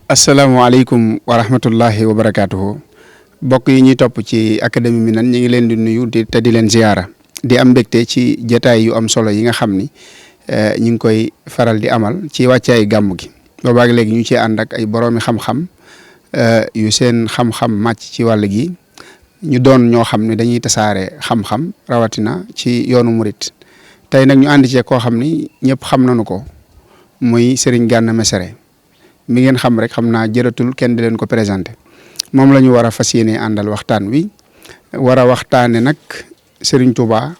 asalaamaaleykum wa rahmatullahi wa barakaatuhu bokk yi ñuy topp ci académie Minane ñu ngi leen di nuyu te di leen ziyaara di am mbégte ci jataay yu am solo yi nga xam ni ñu ngi koy faral di amal ci wàccaay gàmm gi boobaag léegi ñu ci ànd ak ay boroomi xam-xam yu seen xam-xam màcc ci wàll gi ñu doon ñoo xam ne dañuy tasaare xam-xam rawatina ci yoonu murit tey nag ñu ànd cee koo xam ni ñëpp xam nañu ko muy Serigne Gana Messere mi ngeen xam rek xam naa jëratul kenn di leen ko présenté moom la ñu war a fas yéene àndal waxtaan wi war a waxtaane nag Serigne Touba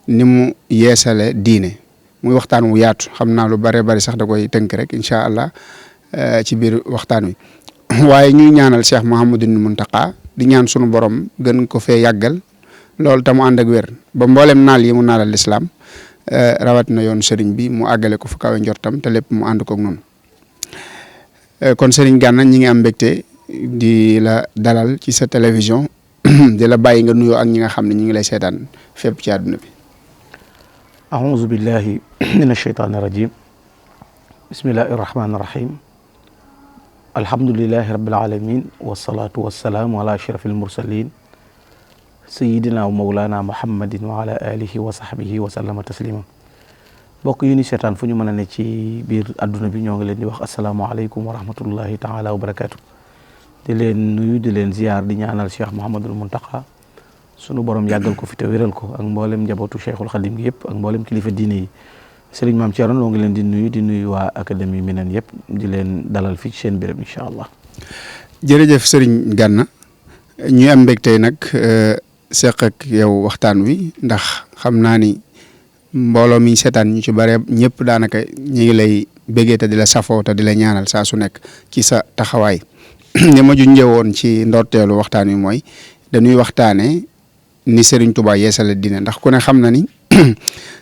ni mu yeesale diine muy waxtaan wu yaatu xam naa lu bare bari sax da koy tënk rek incha allah ci biir waxtaan wi waaye ñuy ñaanal Cheikh Mouhamadou Mountakha di ñaan sunu borom gën ko fee yàggal loolu tamu ànd ak wér ba mboolem naal yi mu naalal lislaam rawat na yoon Serigne bi mu àggale ko fu kawe njortam te lépp mu ànd koog noonu. kon Serigne Gana ñi ngi am mbégte di la dalal ci sa télévision di la bàyyi nga nuyoo ak ñi nga xam ne ñi ngi lay seetaan fépp ci àdduna bi. aouzu billahi min asheytaani rajim bismillahi rahmaani rahim alhamdulilahi rabbil alamin wasalaatu wasalaamu ala ashrafil mursalin sayidina wa mawlana muhammadin wa ala alihi wa sahbihi wa sallama taslima mbokk yu ni seetaan fu ñu mën a ne ci biir adduna bi ñoo ngi leen di wax asalaamaaleykum wa rahmatullahi taala wa barakaatu di leen nuyu di leen ziyaar di ñaanal Cheikh Mouhamadul Mountakha sunu borom yàggal ko fi te wéral ko ak mboolem njabootu Cheikhul Khadim gi yëpp ak mboolem kilifa diine yi Serigne Mame Thierno noo ngi leen di nuyu waa académie Minane yëpp di leen dalal fii ci seen béréb incha allah. jërëjëf Serigne Gana ñuy am mbégte nag seq ak yow waxtaan wi ndax xam naa ni. mbooloo mi seetaan ñu ci bare ñëpp daanaka ñu ngi lay béggee te di la safoo te di la ñaanal saa su nekk ci sa taxawaay ni ma junjee woon ci ndorteelu waxtaan wi mooy dañuy waxtaanee ni Serigne Touba yeesal diine ndax ku ne xam na ni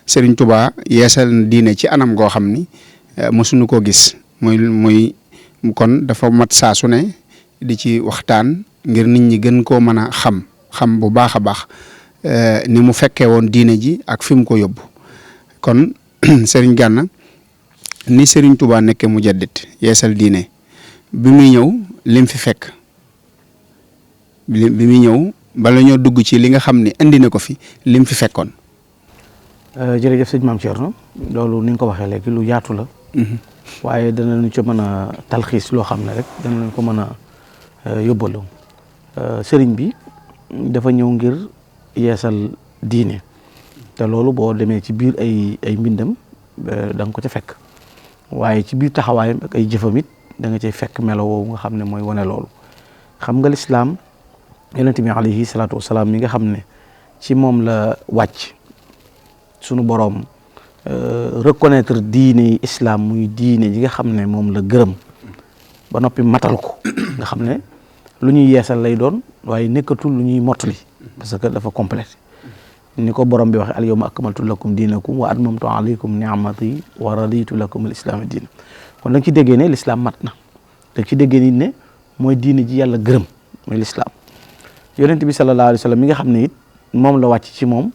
Serigne Touba yeesal diine ci anam goo xam ni mësuñu koo gis muy kon dafa mat saa su ne di ci waxtaan ngir nit ñi gën koo mën a xam bu baax a baax ni mu fekkee woon diine ji ak fi mu ko yóbbu. kon Serigne Gana ni Serigne Touba nekkee mujaddid yeesal diine bi muy ñëw lim fi fekk bi muy ñëw bala ñoo dugg ci li nga xam ne indi na ko fi lim fi fekkoon. jërëjëf sëñ Mame Thierno loolu ni nga ko waxee léegi lu yaatu la. waaye danañu ci mën a talxiis loo xam ne rek danañ ko mën a yóbbaloo Serigne bi dafa ñëw ngir yeesal diine. te loolu boo demee ci biir ay mbindam da nga ko ca fekk waaye ci biir taxawaayam ak ay jëfam it da nga cay fekk melo woowu nga xam ne mooy wane loolu xam nga lislaam yonent bi alayhi salaatu wasalaam mi nga xam ne ci moom la wàcc sunu boroom reconnaître diine islam muy diine ji nga xam ne moom la gërëm ba noppi matal ko nga xam ne lu ñuy yeesal lay doon waaye nekkatul lu ñuy mottali parce que dafa complété ni ko borom bi waxe al yawma akmaltu lakum diinakum wa atmamtu alaykum ni'mati wa raditu lakum al islaama diina kon da nga ci déggee ne l'islam mat na da nga ci déggee ni ne mooy diine ji yàlla gërëm mooy l'islam yonent bi sallallahu alayhi wa sallam mi nga xam ne it moom la wàcc ci moom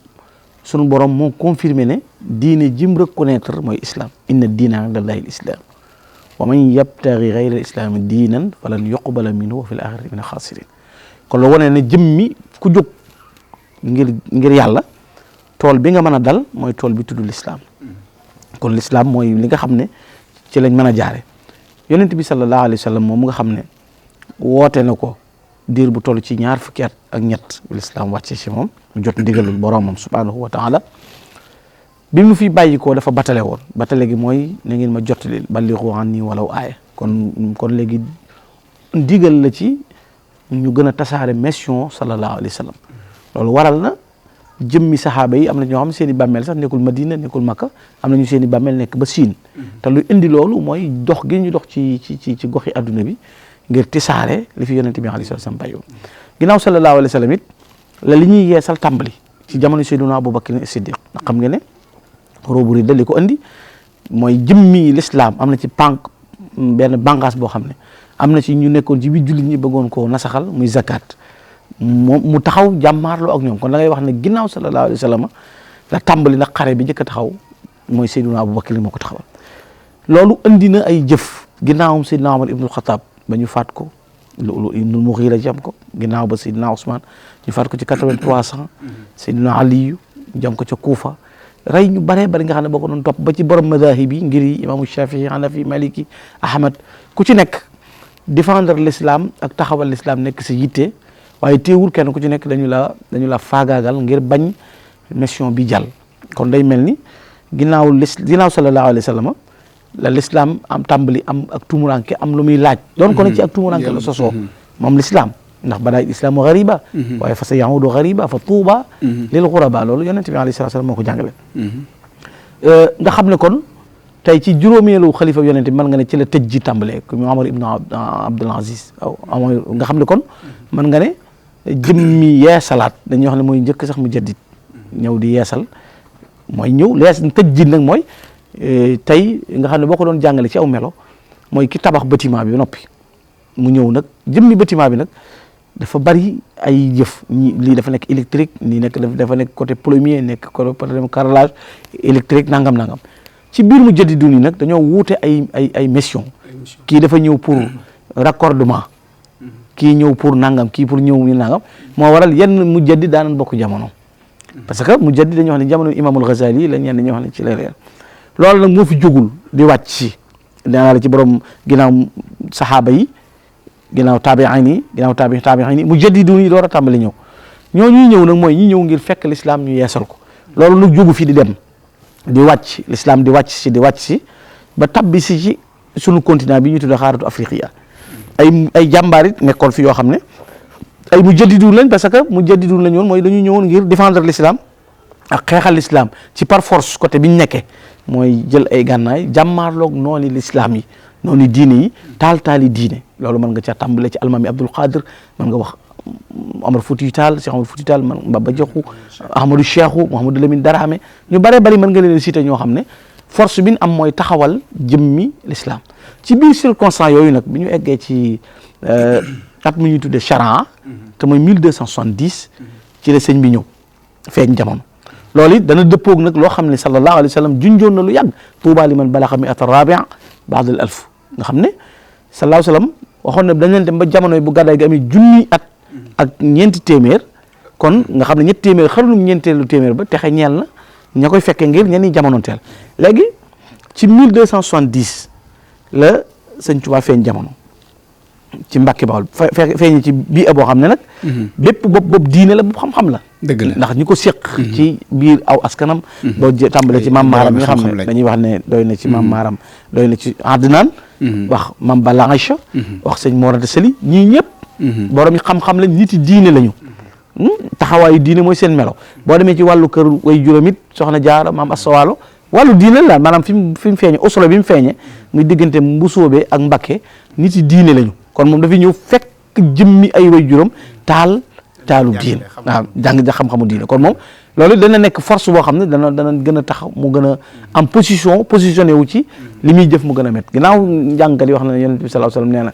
sunu borom moo confirmé ne diine jim reconnaître mooy islam inna diina inda allahi al islam wa man yabtaghi ghayra al islami diinan falan yuqbala minhu wa fil akhirati min al khasirin kon la wane ne jëmmi ku jóg ngir yàlla tool bi nga mën a dal mooy tool bi tudd l'islam kon l'islam mooy li nga xam ne ci lañ mën a jaare yonent bi sallallahu alayhi wa sallam moom nga xam ne woote na ko diir bu toll ci 20 fukki at ak ñett l'islam wàcce ci moom mu jot ndigalul boromam subhanahu wa taala bi mu fi bàyyi ko dafa batale woon batale gi mooy na ngeen ma jottali ballighu anni walaw aaya kon léegi ndigal la ci ñu gën a tasaare mission sallallahu alayhi wa sallam loolu waral na jëmmi saxaaba yi am na ñoo xam ne seen i bàmmeel sax nekkul Madina nekkul Makka am nañu seen i bàmmeel nekk ba Siin te lu indi loolu mooy dox gi ñu dox ci goxi adduna bi ngir tisaare li fi yonente bi alayhi salaam bàyyi woon ginnaaw sallallahu alayhi wa sallam it la li ñuy yeesal tàmbali ci jamono Seydina Abubakar Siddiq ndax xam nga ne roobu ridda li ko indi mooy jëmmi l'islam am na ci benn bànqaas boo xam ne am na ci ñu nekkoon ci biir jullit ñi bëggoon koo nasaxal muy zakat mu taxaw jàmmaarloo ak ñoom kon da ngay wax ne ginnaaw sallallahu alayhi wa sallam la tàmbali nag xare bi njëkk a taxaw mooy Seydina Abubakar moo ko taxawal loolu indi na ay jëf ginnaawam Seydina Omar ibnul Xataab ba ñu faat ko Ibnul Mughira jam ko ginnaaw ba Seydina Ousmane ñu faat ko ci 8300 Seydina Aliyu jam ko ca Kuufa rey ñu baree bari nga xam ne boo ko doon topp ba ci borom madahib yi ngir yi imaamu Shafii Hanafi Maliki Ahmad ku ci nekk défendre l'islam ak taxawal l'islam nekk si yitte waaye teewul kenn ku ci nekk dañu la faagaagal ngir bañ mission bi jàll kon day mel ni ginnaaw sallallahu alayhi wa sallam la l'islam am tàmbali am ak tumuranke am lu muy laaj doon ko ne ci ak tumuranke la sosoo moom l'islam ndax badaay islaamu ghariba waaye fa sa yahudu ghariba fa tuuba lil ghuraba loolu yonent bi alayhi salaam moo ko jàngale nga xam ne kon tey ci juróomeelu xalifa yonent bi mën nga ne ci la tëj ji tàmbalee ku mu Omar ibn Abdul Aziz nga xam ne kon mën nga ne jëmmi yeesalaat dañuy wax ne mooy njëkk sax mu jaddit ñëw di yeesal mooy ñëw tëj ji nag mooy tey nga xam ne boo ko doon jàngale ci aw melo mooy ki tabax bâtiment bi ba noppi mu ñëw nag jëmmi bâtiment bi nag dafa bari ay jëf lii dafa nekk électrique nii dafa nekk côté plombier nekk côté carrelage électrique nangam ci biir mu jëddi duni nag dañoo wuute ay mission kii dafa ñëw pour raccordement kii ñëw pour nangam kii pour ñëw ñu nangam moo waral yenn mu jëddi daanan bokk jamono parce que mu jëddi dañuy wax ne jamono Imaamul Ghazali la ñenn dañuy wax ne ci la reer loolu nag moo fi jógul di wàcc si danaa la ci borom ginnaaw saxaaba yi ginnaaw taabi'in yi mu jaddidu yi door a tàmbali ñëw ñuy ñëw nag mooy ñi ñëw ngir fekk l'islam ñu yeesal ko loolu nag jógu fi di dem di wàcc l'islam di wàcc si ba tabbi si ci sunu continent bi ñu tudde xaaratu afriqiya ay jàmbaar it nekkoon fi yoo xam ne ay mu jaddidu lañ parce que mu jaddidu lañ woon mooy dañu ñëwoon ngir défendre l'islam ak xeexal l'islam ci par force côté bi ñu nekkee mooy jël ay gànnaay jàmmaarloog noonu l'islam yi noonu diine yi taali diine loolu mën nga ca tàmbale ci almaami Abdul Qadir mën nga wax Omar Foutiyou Tall Cheikh Omar Foutiyou Tall man Baba Diakhou Ahmadou Cheikhou Mouhamadou Lamine Darame ñu bare bari mën nga leen cité ñoo xam ne force bi ñu am mooy taxawal jëmmi l'islam ci biir circonstance yooyu nag bi ñu eggee ci at mu ñuy tuddee charan te mooy 1270 ci la sëñ bi ñëw feeñ jamono loolu it dana dëppoog nag loo xam ne sallallahu alayhi wa sallam junjoon na lu yàgg tuuba liman balaxa mi'ata rabia ba'da al alf nga xam ne sallallahu alayhi wa sallam waxoon ne dañ leen dem ba jamono bu gàddaay gi amee junni at ak ñeenti téeméer kon nga xam ne ñetti téeméer xarunum ñeenteelu téeméer ba texe ñeel na ña koy fekkee ngir ñenn ñi jamonoonteel léegi ci 1270 la sëñ Tuubaa feeñ jamono ci Mbàkke Bawol feeñ ci bii boo xam ne nag bépp bopp diine la bu xam-xam la dëgg la ndax ñi ko séq ci biir aw askanam boo tàmbalee ci maam maaram yi nga xam ne dañuy wax ne doy na ci maam maaram doy na ci Adnaan wax maam Balla Aïcha wax sëñ Mor Anta Sali ñii ñëpp borom yi xam-xam lañ nit yi diine lañu taxawaayu diine mooy seen melo boo demee ci wàllu kër way juróom it soxna Jaara maam Asta Waalo wàllu diine la maanaam fi mu feeñe osolo bi mu feeñe muy diggante Mbusoobe ak Mbakke nit yi diine lañu kon moom dafay ñëw fekk jëmmi ay way juróom taalu diine waaw jàng xam-xamu diine kon moom loolu dana nekk force boo xam ne dana gën a taxaw mu gën a am positionné wu ci li muy jëf mu gën a met ginnaaw njàngkat yi wax na ne yonent bi sallallahu alayhi wasallam nee na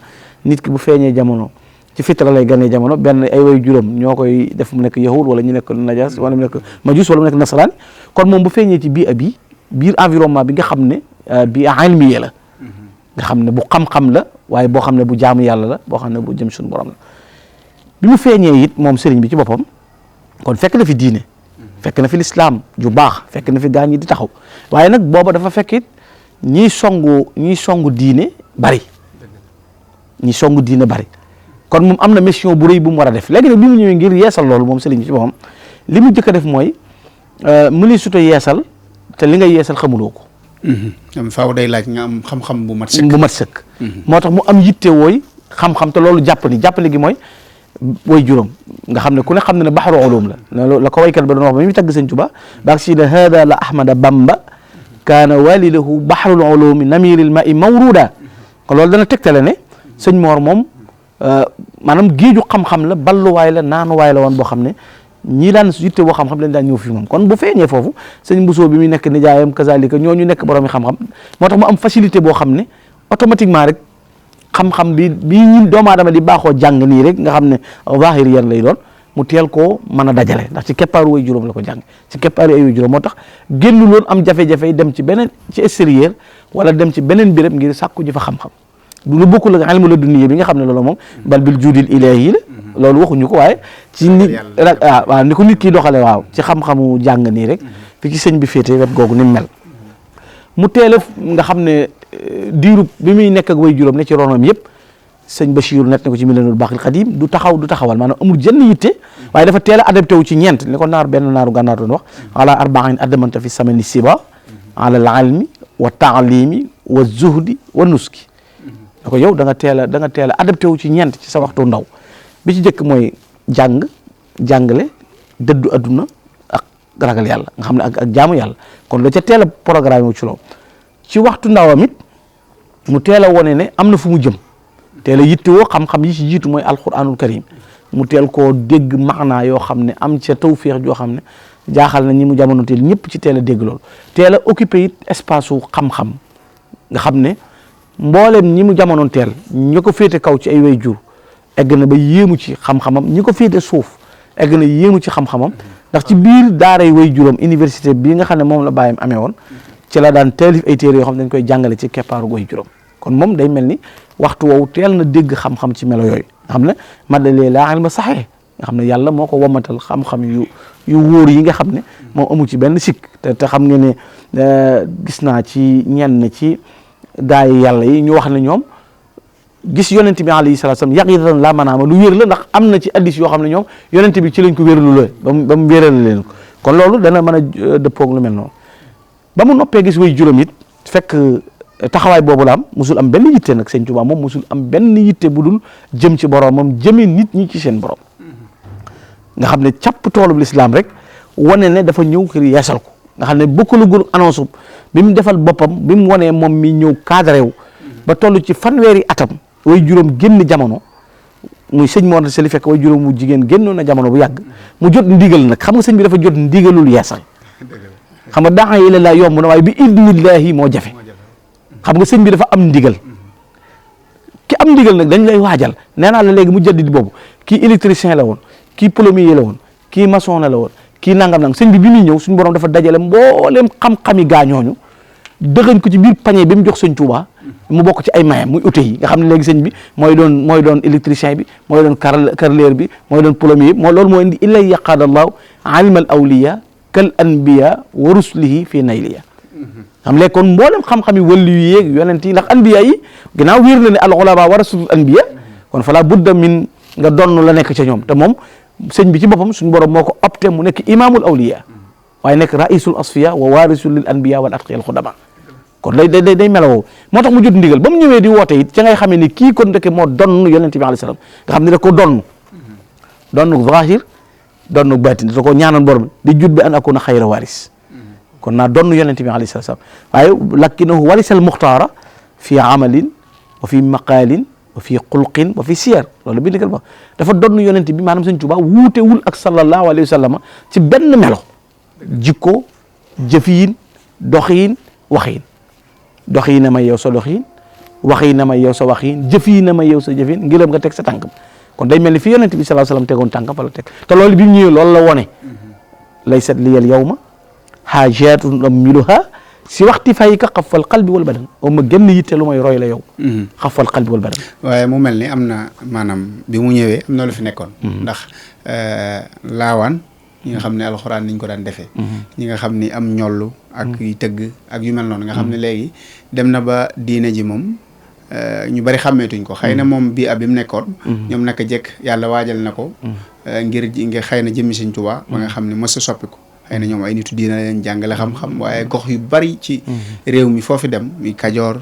nit ki bu feeñee jamono ci fitra lay ganee jamono benn ay way juróom ñoo koy def mu nekk yahud wala ñu nekk najas wala mu nekk majus wala mu nekk nasaraan kon moom bu feeñee ci biir environnement bi nga xam ne bii ilmiya la nga xam ne bu xam-xam la waaye boo xam ne bu jaamu yàlla la boo xam ne bu jëm suñu borom la bi mu feeñee it moom sëriñ bi ci boppam kon fekk na fi diine fekk na fi lislaam ju baax fekk na fi gaañ ñi di taxaw waaye nag booba dafa fekk it ñiy songu diine bari kon moom am na mission bu rëy bu mu war a def léegi nag bi mu ñëwee ngir yeesal loolu moom sëriñ bi ci boppam li mu jëkk a def mooy mu ni suta yeesal te li ngay yeesal xamuloo ko am faaw day laaj nga am xam-xam bu mat sëkk moo tax mu am yitte wooy xam-xam te loolu jàppale gi mooy way juróom nga xam ne ku ne xam ne baxaru ulum la ko waykat ba doon wax ba mi tagg sëñ Tuba baak si ne hada la ahmada bamba kaana walidahu baxarul ulumi namiril ma'i mawruda kon loolu dana tegtale ne sëñ Moor moom maanaam géeju xam-xam la balluwaay la naanuwaay la woon boo xam ne ñii daan yitte woo xam-xam lañ daan ñëw fi moom kon bu feeñee foofu sëñ Bousso bi muy nekk nijaayam kazalika ñooñu nekk borom yi xam-xam moo tax mu am facilité boo xam ne automatiquement rek xam-xam bi ñun doomu aadama di baaxoo jàng nii rek nga xam ne zahir yan lay doon mu teel koo mën a dajale ndax ci keppaaru way juróom la ko jàng ci keppaaru ay way juróom moo tax génnu loon am jafe-jafe dem ci beneen ci extérieur wala dem ci beneen béréb ngir sàkku ji fa xam-xam lu bokkul ak ilmu ladunniya bi nga xam ne loolu moom bal bil juudil ilaahi la loolu waxuñu ko waaye ci nit waaw ni ko nit kii doxale waaw ci xam-xamu jàng nii rek fi ci sëñ bi féete wet googu ni mel mu teel a nga xam ne diirub bi muy nekk ak way juróom ne ci ronom yëpp sëñ Bachir net na ko ci Minanul Baaxil Xadiim du taxawal maanaam amul jënn yitte waaye dafa teel a adapté wu ci ñeent ni ko benn naaru gànnaar doon wax ala arba'in adamanta fi samani siba ala al ilmi wa taalimi wa zuhdi wa nuski da ko yow da nga teel a adapté wu ci ñeent ci sa waxtu ndaw bi ci njëkk mooy jàngale dëddu adduna ak ragal yàlla nga xam ne ak jaamu yàlla kon da ca teel a programme wu ci loolu ci waxtu ndawam it mu teel a wone ne am na fu mu jëm teel a yittewoo xam-xam yi ci jiitu mooy alquranul karim mu teel koo dégg maanaa yoo xam ne am ca tawféex joo xam ne jaaxal na ñi mu jamono teel ñëpp ci teel a dégg loolu teel a occupé it espace wu xam-xam nga xam ne mboolem ñi mu jamono teel ñi ko féete kaw ci ay way jur egg na ba yéemu ci xam-xamam ñi ko féete suuf egg na yéemu ci xam-xamam ndax ci biir daaray way juróom université bii nga xam ne moom la bàyyam amee woon ci la daan taalif ay téere yoo xam ne dañ koy jàngale ci keppaaru way juróom kon moom day mel ni waxtu woowu teel na dégg xam-xam ci melo yooyu nga xam ne madalee laa ilma saxee nga xam ne yàlla moo ko womatal xam-xam yu wóor yi nga xam ne moom amu ci benn sikk te xam nga ne gis naa ci ñenn ci gaa yi yàlla yi ñu wax ne ñoom gis yonent bi alayhi salaatu salaam yaqidatan laa manaama lu wér la ndax am na ci addis yoo xam ne ñoom yonent bi ci lañ ko wéralu la ba mu wéral leen ko kon loolu dana mën a dëppoog lu mel noonu ba mu noppee gis way juróom it fekk taxawaay boobu la am musul am benn yitte nag sëñ Tuubaa moom musul am benn yitte bu dul jëm ci boromam jëmee nit ñi ci seen borom nga xam ne càpp toolub lislaam rek wane ne dafa ñëw kër yeesal ko nga xam ne bokkalugul annonce bi mu defal boppam bi mu wanee moom mi ñëw cadré wu ba toll ci fanweeri atam way juróom génn jamono muy sëñ Mor Anta Sali fekk way juróom mu jigéen génnoon na jamono bu yàgg mu jot ndigal nag xam nga sëñ bi dafa jot ndigalul yeesal xam nga daa yi la yomb na waaye bi idnillahi moo jafe xam nga sëñ bi dafa am ndigal ki am ndigal nag dañ lay waajal nee naa la léegi mu jaddidi boobu kii électricien la woon kii plombier la woon kii maçon la woon kii nangam nang sëñ bi muy ñëw suñu borom dafa dajale mbooleem xam-xami gaañooñu dëxañ ko ci biir panier bi mu jox sëñ Touba mu bokk ci ay mayam muy ute yi nga xam ne léegi sëñ bi mooy doon électricien bi mooy doon carreleur bi mooy doon plombier bi loolu moo indi illay yaqaadallahu ilmal awliya kal anbiya wa rusulihi fii nayliya xam léegi kon mboolem xam-xam yi wàllu yi yeeg yonent yi ndax anbiya yi ginnaaw wér na ne al ulama warasatul anbiya kon fala budda min nga donn la nekk ca ñoom te moom sëñ bi ci boppam suñu borom moo ko opté mu nekk imamul awliya waaye nekk raisul asfiya wa warisul lil anbiya wal atqiya al xudama kon day melawoo moo tax mu jot ndigal ba mu ñëwee di woote it ca ngay xamee ni kii kon ndeke moo donn yonent bi alayhi salaam nga xam ne da ko donn zahir donn baatin da ko ñaanoon borom di jut bi an akuna xayra waris kon naa donn yonent bi alayhi salaam waaye lakkinahu warisal muxtaara fi amalin wa fi maqaalin wa fi xulqin wa fi siyar loolu bi ndigal ba dafa donn yonent bi maanaam sëñ Tuubaa wuutewul ak sallallahu alayhi wa sallam ci benn melo jikko jëfiyin doxiyin waxiyin doxiyin na may yow sa doxiyin waxiyin na may yow sa waxiyin jëfiyin na may yow sa jëfiyin ngiram nga teg sa tànkam kon day mel ni fi yonent bi sallallahu alayhi wa sallam tegoon tànkam fa la teg te loolu bi mu ñëwee loolu la wone laysat liyal yawma haajatun amiluha si waxti fay ka xafal qalbi wal badan o ma gën yitte lu may roy la yow xafal qalbi wal badan waaye mu mel ni am na maanaam bi mu ñëwee am na lu fi nekkoon ndax laawaan ñi nga xam ne alxuraan niñ ko daan defee ñi nga xam ni am ñollu ak yu tëgg ak yu mel noonu nga xam ne léegi dem na ba diine ji moom ñu bari xàmmeetuñ ko xëy na moom bii ab bi mu nekkoon ñoom naka jekk yàlla waajal na ko ngir xëy na jëmmi Sëñ Tuubaa ba nga xam ne mës a soppiku xëy na ñoom ay nitu diina leen jàngale xam-xam waaye gox yu bari ci réew mi foofi dem muy Kajoor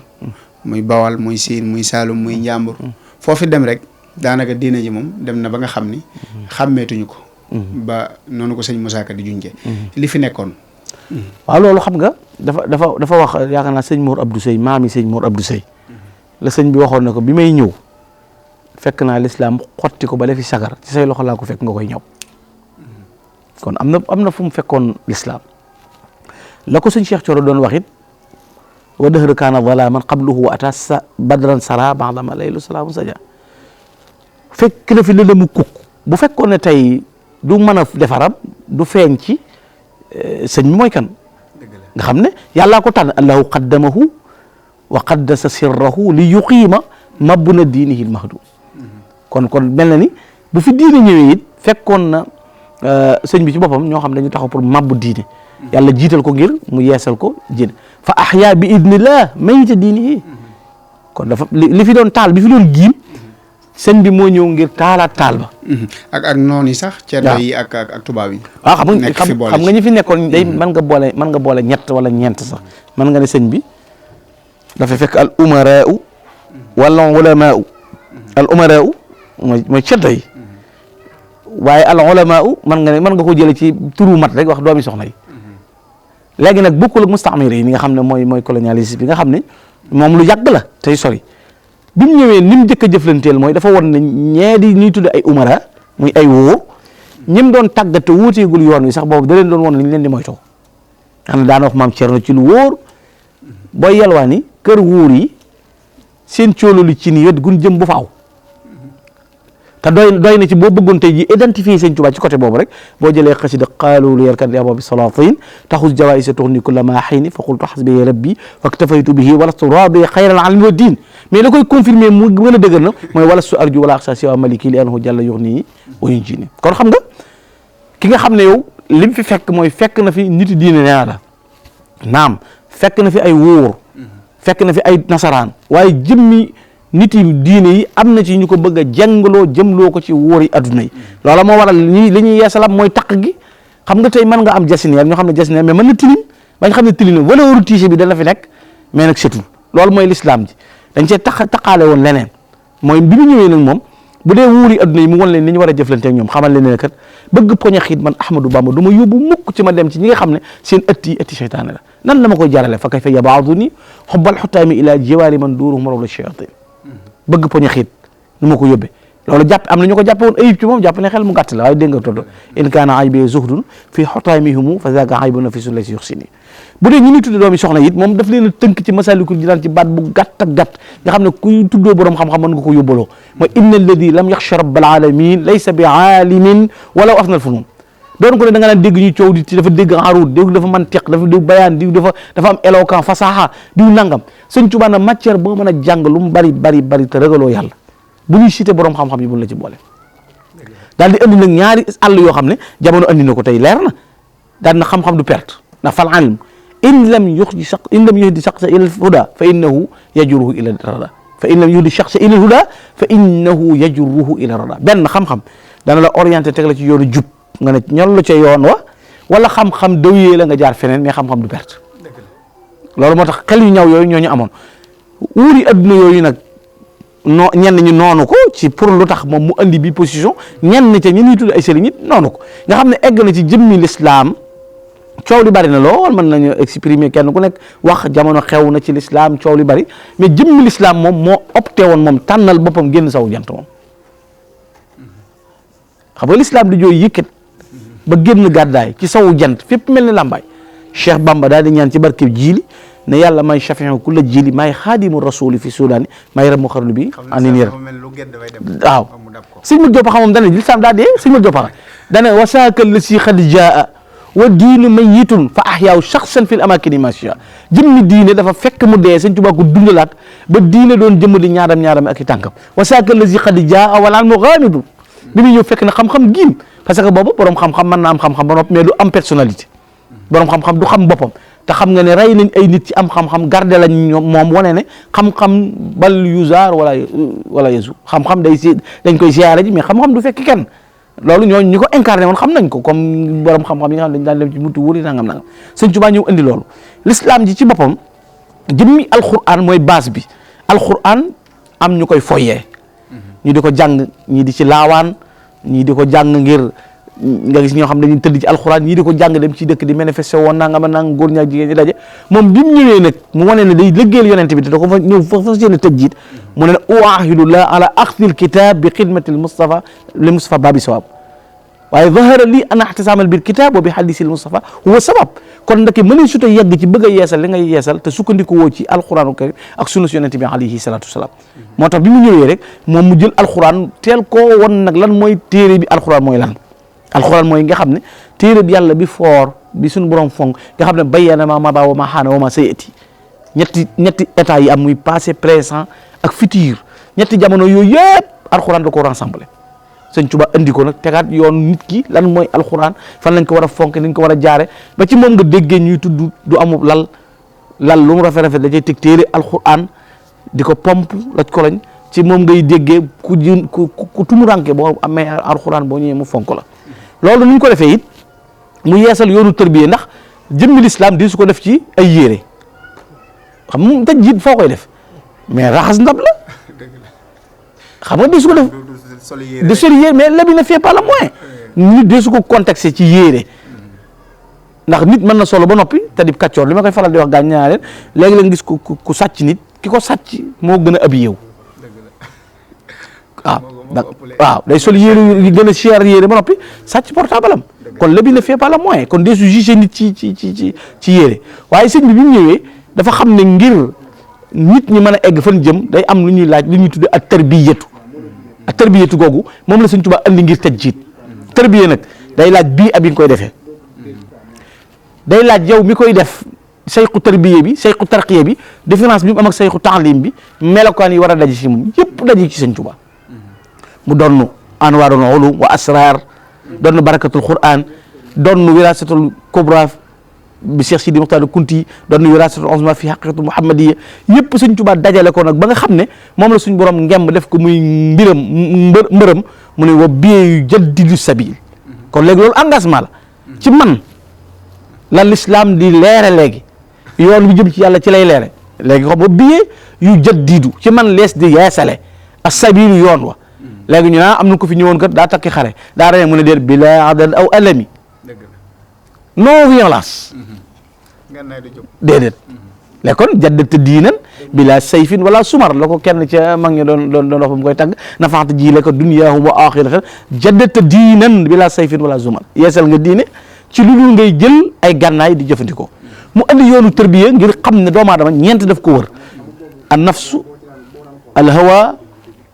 muy Bawal muy Siin muy Saalum muy Njàmbur foofi dem rek daanaka diina ji moom dem na ba nga xam ni xàmmeetuñu ko ba noonu ko sëñ Moussa Ka di junjee li fi nekkoon waaw loolu xam nga dafa wax yaakaar naa sëñ Mor Abdou Sey maami sëñ Mor Abdou Sey la sëñ bi waxoon na ko bi may ñëw fekk naa lislaam xotti ko ba defi sagar ci say loxo laa ko fekk nga koy ñëw kon am na fu mu fekkoon lislaam la ko sëñ Cheikh Thioro doon wax it wa dëhër kaana zalaaman qabluhu wa ata sa badran sara ba'dama laylu salaamu saja fekk na fi lëndëmu kukk bu fekkoon ne tey du mën a defaram du feeñ ci sëñ bi mooy kan nga xam ne yàllaa ko tànn allahu qaddamahu wa qaddasa sirrahu li yuqiima mabbu na diinihi l-mahdum kon mel na ni bu fi diine ñëwee it fekkoon na sëñ bi ci boppam ñoo xam dañu taxaw pour mabbu diine yàlla jiital ko ngir mu yeesal ko diine fa ahya bi idnillah mayita diinihi kon dafa li fi doon taal bi fi doon giim sëñ bi moo ñëw ngir taalaat taal ba. ak noonu yi sax. ceddo yi ak tubaab yi. waaw xam nga ñi fi nekkoon day mën nga boole ñett wala ñeent sax mën nga ne sëñ bi dafa fekk al umaraa'u wala ulamaa'u al umaraa'u mooy ceddo yi waaye al ulamaa'u mën nga ko jëlee ci turu mat rek wax doomi soxna yi léegi nag bokkul ak mustaamir yi nga xam ne mooy colonialiste bi nga xam ne moom lu yàgg la tey sori. bi mu ñëwee ni mu njëkk a jëflanteel mooy dafa won ne ñee di ñuy tudde ay umara muy ay wóor ñim doon tàggate wuuteegul yoon wi sax boobu da leen doon won liñ leen di moytoo xam ne daana wax maam Thierno ci lu wóor booy yalwaani kër wóor yi seen cóololu ci ni wet gun jëm bu faaw te doy na ci boo bëggoon tey ji identifier Sëñ Tuubaa ci côté boobu rek boo jëlee xasida qaalu li yarkan li abaabi salaatin taxus jawaïsa tuxni kulla ma xiini fa qultu xasbiya rabbi faktafaytu bihi walastu raadi xayral almi wa diin mais la koy confirmer mu gën a dëgër na mooy walastu arju wala axsa siwa maliki li annahu jalla yuxni wa yunjini kon xam nga ki nga xam ne yow lim fi fekk mooy fekk na fi nit diine nee la naam fekk na fi ay wóor fekk na fi ay nasaraan waaye jëmmi nit yi diine yi am na ci ñu ko bëgg a jàngaloo jëmloo ko ci wóor yi adduna yi loola moo waral li ñuy yeesalam mooy taq gi xam nga tey mën nga am jasineer ñoo xam ne jasineer mais mën na tilim bañ xam ne tilim wala waru tiise bi dana fi nekk mais nag setul loolu mooy l'islam ji dañ cee taqaale woon leneen mooy bi mu ñëwee nag moom bu dee wóor yi adduna yi mu won leen ni ñu war a jëflante ak ñoom xamal leen ne kat bëgg poñe xiit man Ahmadou Bamba du ma yóbbu mukk ci ma dem ci ñi nga xam ne seen ëtti seytaane la nan la ma koy jarale fa kayfa yabaaduni xubbal xutaami ila jiwaari man duuruhum rawla shayatin bëgg poñe xiit nu ma ko yóbbee loolu jàpp am na ñu ko jàppe woon ayib ci moom jàpp ne xel mu gàtt la waaye dégg nga todo in kaana aybe zuhdun fi xutaamihimu fa zaaka aybu nafisun laysa yuxsini bu dee ñi ñuy tudde doomi soxna it moom daf leen a tënk ci masalikul jinaan ci baat bu gàtt ak gàtt nga xam ne kuy tuddoo borom xam-xam mën nga ko yóbbaloo mooy inna alladi lam yaxsha rabbal alamin laysa bi aalimin walaw afnal funun doon ko ne da nga naan dégg ñuy coow di dafa dégg arut dégg dafa mantiq dafa dégg bayaan diw dafa am éloquent fasaha diw nangam Sëñ Tuubaa na matière boo mën a jàng lu mu bari te ragaloo yàlla bu ñuy cité borom xam-xam yi buñ la ci boole daal di andi nag ñaari àll yoo xam ne jamono andi na ko tey leer na daal na xam-xam du perte ndax fal ilm in lam yuhdi shakhsa ila al-huda fa innahu yajruhu ila al-rada fa in lam yuhdi shakhsa ila al-huda fa innahu yajruhu ila al-rada benn xam-xam dana la orienté teg la ci yoonu jub nga ne ñor la ca yoon wa wala xam-xam dawyee la nga jaar feneen mais xam-xam du perte loolu moo tax xel yu ñaw yooyu ñoo ñu amoon wuuri adduna yooyu nag ñenn ñi noonu ko ci pour lu tax moom mu andi bi position ñenn ca ñi ñuy tudd ay sëriñ it noonu ko nga xam ne egg na ci jëmmi l'islam coow li bari na lool mën nañu exprimer kenn ku nekk wax jamono xew na ci l'islam coow li bari mais jëmmi l'islam moom moo opté woon moom tànnal boppam génn saw jant moom xam nga l'islam di jooy yëkkat ba génn gàddaay ci sawu jant fépp mel ni làmbaay Cheikh Bamba daal di ñaan ci barkeb jiili ne yàlla may chafi'u kulla jiili may xaadimu rasuli fi sudaani may rab mu xarlu bi ani niir waaw sëñ ma joppa xam moom dane l'islam daa dee sëñ ma joppa dane wasaakal la si xad jaa wa diinu mayitun fa ahyaaw shaxsan fil amakini masia jëmmi diine dafa fekk mu dee Sëñ Tuubaa ko dundalaat ba diine doon jëmmali ñaaram ak i tànkam wasaakal la si xad jaa wala mu xaamidu bi muy ñëw fekk na xam-xam giim parce que boobu borom xam-xam mën na am xam-xam ba noppi mais du am personnalité borom xam-xam du xam boppam te xam nga ne rey nañ ay nit ci am xam-xam garde lañ ñoom moom wane ne xam-xam bal yuzaar wala yesu xam-xam dañ koy ziyaare ji mais xam-xam du fekk kenn loolu ñooñu ñi ko incarné woon xam nañ ko comme borom xam-xam yi nga xam ne dañ daan dem ci mutu wuri nangam Sëñ Tuubaa ñëw indi loolu l'islam ji ci boppam jëmmi alquran mooy base bi alquran am ñu koy foyee ñu di ko jàng ñii di ci laawaan ñii di ko jàng ngir nga gis ñoo xam dañuy tëdd ci alxuraan ñii di ko jàng dem ci dëkk di manifesté woon nangam góor ñaak jigéen ñi daje moom bi mu ñëwee nag mu wane ne day liggéeyal yonent bi te da ko fa ñëw fa fas yéene tëj jiit mu ne uahidullah ala axdil kitab bi xidmati l Mustafa babi sawab waaye zahara lii ana ihtisamal bil kitab wa bi hadisil Mustafa huwa sabab kon ndake mënee su ta yegg ci bëgg a yeesal li ngay yeesal te sukkandiku woo ci alxuraanu karim ak sunna yonent bi alayhi salatu wasalaam moo tax bi mu ñëwee rek moom mu jël alxuraan teel koo won nag lan mooy téere bi alxuraan mooy lan alxuraan mooy nga xam ne téere bi yàlla bi foor bi suñu borom fonk nga xam ne bayyana ma madaa wa ma xaana wa ma sayati ñetti état yi am muy passé présent ak futur ñetti jamono yooyu yëpp alxuraan da ko rassemblé sëñ Tuubaa andi ko nag tegaat yoon nit ki lan mooy alxuraan fan lañ ko war a fonke ni ñu ko war a jaare ba ci moom nga déggee ñuy tudd du amul lal lu mu rafet da cay teg téere alxuraan di ko pomp laj ko lañ ci moom ngay déggee ku tumuranke boo amee alxuraan boo ñëwee mu fonk la loolu ni ñu ko defee it mu yeesal yoonu tërbiye ndax jëmmi lislaam di su ko def ci ay yére xam nga taj jiit foo koy def mais raxas ndab la xam nga di su ko def de sol yére mais l'habit ne fait pas le moyen nit de su ko contexte ci yére ndax nit mën na solo ba noppi te di kàccoor li ma koy faral di wax gaañ ñaa leen léegi-léeg gis ku sàcc nit ki ko sàcc moo gën a abi yow waaw day sol yére yi gën a cher yére ba noppi sàcc portable am kon l'habit ne fait pas le moyen kon de su jugé nit ci yére waaye sëñ bi mu ñëwee dafa xam ne ngir nit ñi mën a egg fan jëm day am lu ñuy laaj lu ñuy tudde ak tarbiyatu googu moom la sëñ Tuubaa andi ngir teg jiit tarbiya nag day laaj bii ab yi nga koy defee day laaj yow mi koy def sayxu tarbiya bi sayxu tarqiya bi différence bi mu am ak sayxu taalim bi melokaan yi war a daje ci moom yëpp daje ci sëñ Tuubaa mu donnu anwaarul ulum wa asrar donnu barakatul quran donnu wirasatul kubra bi Cheikh Sidi Muxtaar Kunti donnu wirasatul uzma fi haqiqatul muhammadiyya yëpp sëñ Tuubaa dajale ko nag ba nga xam ne moom la suñ borom ngemb def ko muy mbërëm mu ne wa biye yu jaddidu sabil kon léegi loolu engagement la ci man la l'islam di leere léegi yoon bi jëm ci yàlla ci lay leere léegi xam ba biye yu jaddidu ci man lees di yeesale as-sabilu yoon wa léegi ñu am na ko fi ñëwoon kat daa takki xare daa rey mu ne déet bila adad aw alami non violence déedéet léegi kon jaddata diinan bila sayfin wala sumar la ko kenn ca mag ñi doon wax ba mu koy tagg nafaxta ji la ko duniyahum wa axiratan jaddata diinan bila sayfin wala sumar yeesal nga diine ci lu dul ngay jël ay gànnaay di jëfandikoo mu andi yoonu tërbiya ngir xam ne doomu aadama ñeent daf ko wër an nafsu al hawa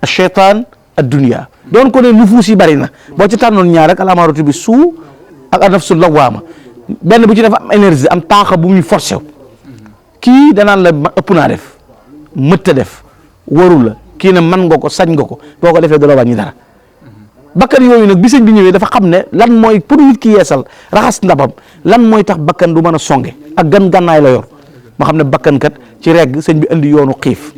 al cheytaan ad dunia doon ko ne nufuus yi bari na boo ci tànnoon ñaar rek al amaaratu bi suu ak an nafsu lawaama benn bu ci def am énergie am taaxa bu muy forcé kii danaan la ëpp naa def mëtta def waru la kii ne man nga ko sañ nga ko boo ko defee doo wàññi dara bakkan yooyu nag bi sëñ bi ñëwee dafa xam ne lan mooy pour nit ki yeesal raxas ndabam lan mooy tax bakkan du mën a songe ak gànnaay la yor ma xam ne bakkan kat ci regg sëñ bi andi yoonu xiif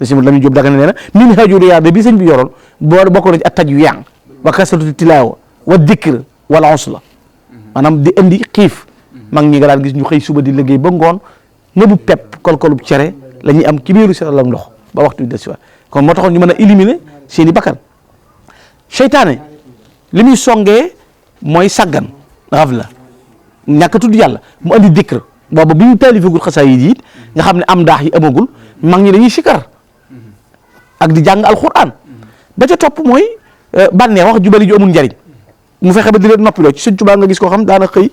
sëñ Lamin Jóob Dagana nee na min haju riyaada bi sëñ bi yoroon bokk na ci at taj yang wa kasratu tilaawa wa dikr wala usla maanaam di indi xiif mag ñi nga daan gis ñu xëy suba di liggéey ba ngoon nëbu pepp kolkolub cere la ñuy am ci biiru setal ak ndox ba waxtu bi des si waat kon moo taxoon ñu mën a éliminer seen i bakkan seytaane li muy songee mooy saggan rafla ñàkk tudd yàlla mu andi dikr booba bi ñu taalifagul xasaayid yi nga xam ne am ndaax yi amagul mag ñi dañuy sikar ak di jàng alquran ba ca topp mooy bànneex wax ju bari ju amul njariñ mu fexe ba di leen noppiloo ci Sëñ Tuubaa nga gis koo xam daana xëy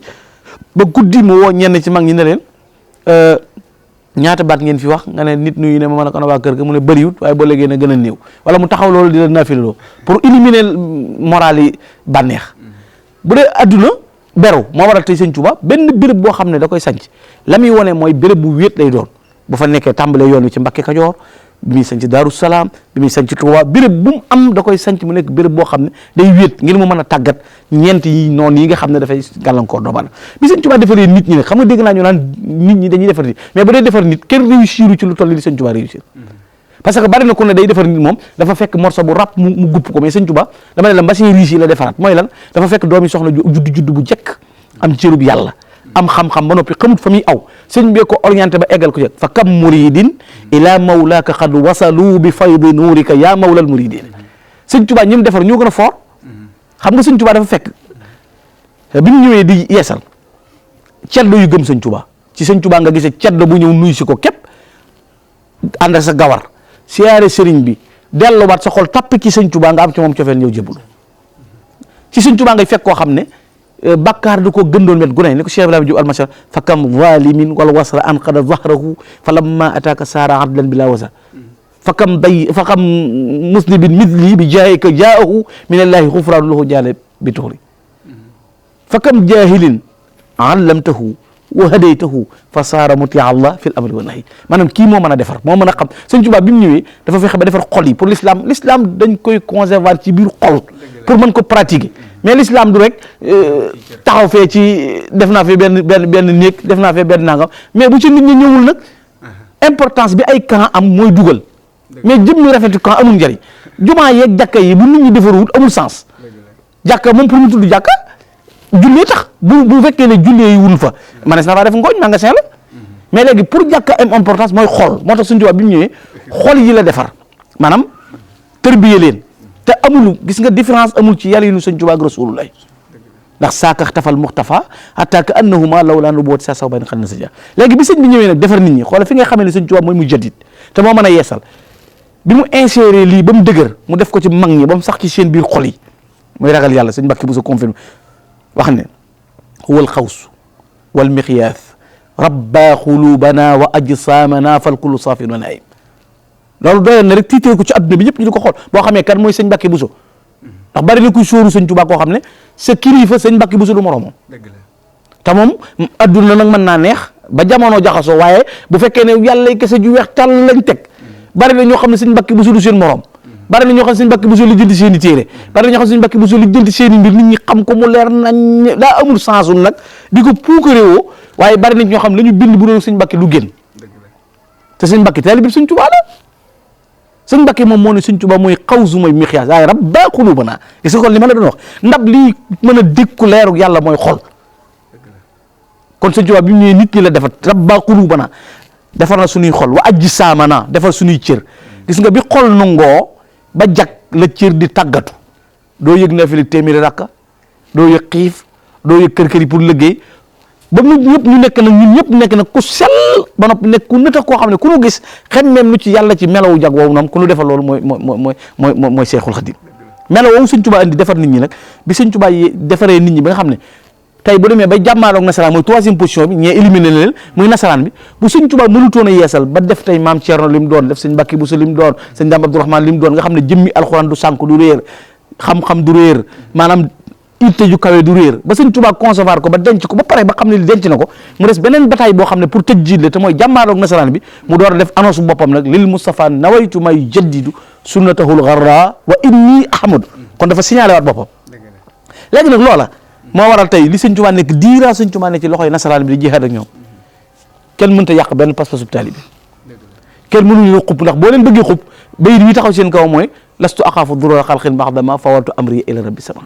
ba guddi mu woo ñenn ci mag ñi ne leen ñaata baat ngeen fi wax nga ne nit nuyu ne ma mën a ko waa kër ga mu ne bëriwut waaye ba léegi na gën a néew wala mu taxaw loolu di la naafiloo pour éliminer moral yi bànneex bu dee adduna beru moo waral tey Sëñ Tuubaa benn béréb boo xam ne da koy sanc la muy wone mooy béréb bu wéet lay doon bu fa nekkee tàmbalee yoon wi ci Mbakke Kajoor bi muy sanc Daaru Salaam bi muy sanc Tuubaa béréb bu mu am da koy sanc mu nekk béréb boo xam ne day wéet ngir mu mën a tàggat ñeent yi noonu yi nga xam ne dafay gàllankoor doomu aadama bi Sëñ Tuubaa defaree nit ñi nag xam nga dégg naa ñu naan nit ñi dañuy defar nit mais bu dee defar nit kenn réussiru ci lu toll li Sëñ Tuubaa réussir parce que bari na ku ne day defar nit moom dafa fekk morceau bu rap mu gupp ko mais Sëñ Tuubaa dama ne la mbassin riche yi la defaraat mooy lan dafa fekk doomi soxna judd bu jekk am cërub yàlla am xam-xam ba noppi xamut fa muy aw sëñ bi ko orienté ba eggal ko ci fa kam muridin ila mawlaaka qad wasalu bi faydi nuurika yaa mawlal muridin Sëñ Tuubaa ñi mu defar ñoo gën a fort xam nga Sëñ Tuubaa dafa fekk bi ñu ñëwee di yeesal ceddo yu gëm Sëñ Tuubaa ci Sëñ Tuubaa nga gisee ceddo bu ñëw nuyu si ko képp ànd ak sa gawar siyaare sëriñ bi delluwaat sa xol tapp ci Sëñ Tuubaa nga am ci moom cofeel ñëw jébbalu ci Sëñ Tuubaa ngay fekk koo xam ne bàkkaar da koo gëndoon wet gu ne ni ko Cheikh Ibrahima Diop almasar fa kam zalimin wal wasra an qada zahrahu fa lamma ataka saara adlan bila wasar fa kam musnibin midli bi jaahika jaahu min allahi xufraanu lahu jaale bi tuxri fa kam jahilin allamtahu wa hadaytahu fa saara mutia Allah fil amri wa nahi maanaam kii moo mën a defar moo mën a xam sëñ Tuubaa bi mu ñëwee dafa fexe ba defar xol yi pour l'islam dañ koy conserver ci biir xol pour mën ko pratiquer mais l'islam du rek taxaw fee ci def naa fee benn néeg def naa fee benn nangam mais bu ci nit ñi ñëwul nag importance bi ay camp am mooy dugal mais jëmmi rafetu camp amul njëriñ jumaa yeeg jàkka yi bu nit ñi defarul amul sens jàkka moom pour mu tudd jàkka jullee tax bu fekkee ne jullee yi wun fa manees na faa def ngooñ magasin la mais léegi pour jàkka am importance mooy xol moo tax suñu tubaab bi mu ñëwee xol yi la defar maanaam tërbiye leen te amul gis nga différence amul ci yàlla yi nu sëñ Tuubaa ak Rasulullah ndax saakax tafal muxtafa hatta ka annahuma lawlaa nubuwwati sa saw bay na xal na sa ja léegi bi sëñ bi ñëwee nag defar nit ñi xoola fi nga xamee ne sëñ Tuubaa mooy mu jaddit te moo mën a yeesal bi mu inséré lii ba mu dëgër mu def ko ci mag ñi ba mu sax ci seen biir xol yi mooy ragal yàlla sëñ Mbàkke bu sa confirme wax ne huwal xaws wal miqyaas rabba xulubana wa ajsamana fal kullu saafin wa naim loolu doyoon na rek tiitee ko ci adduna bi ñëpp ñu di ko xool boo xamee kan mooy sëñ Mbàkke Buso ndax bari na kuy sóoru sëñ Tuubaa koo xam ne sa kilifa sëñ Mbàkke Buso du moroomam te moom adduna nag mën naa neex ba jamono jaxasoo waaye bu fekkee ne yàlla kese ju weex tàll lañ teg bari na ñoo xam ne sëñ Mbàkke Buso du seen morom bari na ñoo xam ne sëñ Mbàkke Buso li jënti seen i téere bari na ñoo xam ne sëñ Mbàkke Buso li jënti seen i mbir nit ñi xam ko mu leer nañ daa amul sensul nag di ko puukaréewoo waaye bari na ñoo xam ne la ñu bind bu doon sëñ Mbàkke du génn te sëñ Mbàkke taalibe bi sëñ Tuubaa la sëñ Mbàkke moom moo ne sëñ Tuubaa mooy xawsu mooy miqyaas waaye rabba quluubana gis nga kon li ma la doon wax ndab lii mën a dékku leeru yàlla mooy xol kon sëñ Tuubaa bi mu ñëwee nit ñi la defar rabba quluubana defar na suñuy xol wa ajsaamana defar suñuy cër gis nga bi xol nangoo ba jag la cër di tàggatu doo yëg na fi li téeméeri rakka doo yëg xiif doo yëg kër-kër yi pour liggéey ba ñun ñëpp ñu nekk nag ñun ñëpp nekk nag ku sell ba noppi nekk ku nët koo xam ne ku nu gis xen même nu ci yàlla ci melawu jag woowu noonu ku nu defal loolu mooy Seexul Xadiim melaw woowu sëñ Tuubaa indi defar nit ñi nag bi sëñ Tuubaa defaree nit ñi ba nga xam ne tey bu demee ba jàmmaaloog nasaraan mooy troisième position bi ñee éliminé leen muy nasaraan bi bu sëñ Tuubaa mënutoon a yeesal ba def tey maam Thierno li mu doon def sëñ Mbàkke Buso li mu doon sëñ Daam Abdourahmane li mu doon nga xam ne jëmmi alxuraan du sànk du réer xam-xam du réer maanaam itte ju kawe du réer ba sëñ Tuubaa concevoir ko ba denc ko ba pare ba xam ne denc na ko mu des beneen bataille boo xam ne pour tëj jiit la te mooy jàmmaaloog nasaraan bi mu door a def annonce bu boppam nag lil Mustafa nawaytu may jaddidu sunnatahul gharra wa inni ahmadu kon dafa signalé waat boppam léegi nag loola moo waral tey li sëñ Tuubaa nekk diira sëñ Tuubaa nekk ci loxoy nasaraan bi di jihaad ak ñoom kenn mënta yàq benn pas-pasu taalibe bi kenn mënuñu xupp ndax boo leen bëggee xupp bayit wi taxaw seen kaw mooy lastu axaafu durura xalqin baxdama fawaltu amri ila rabbi sama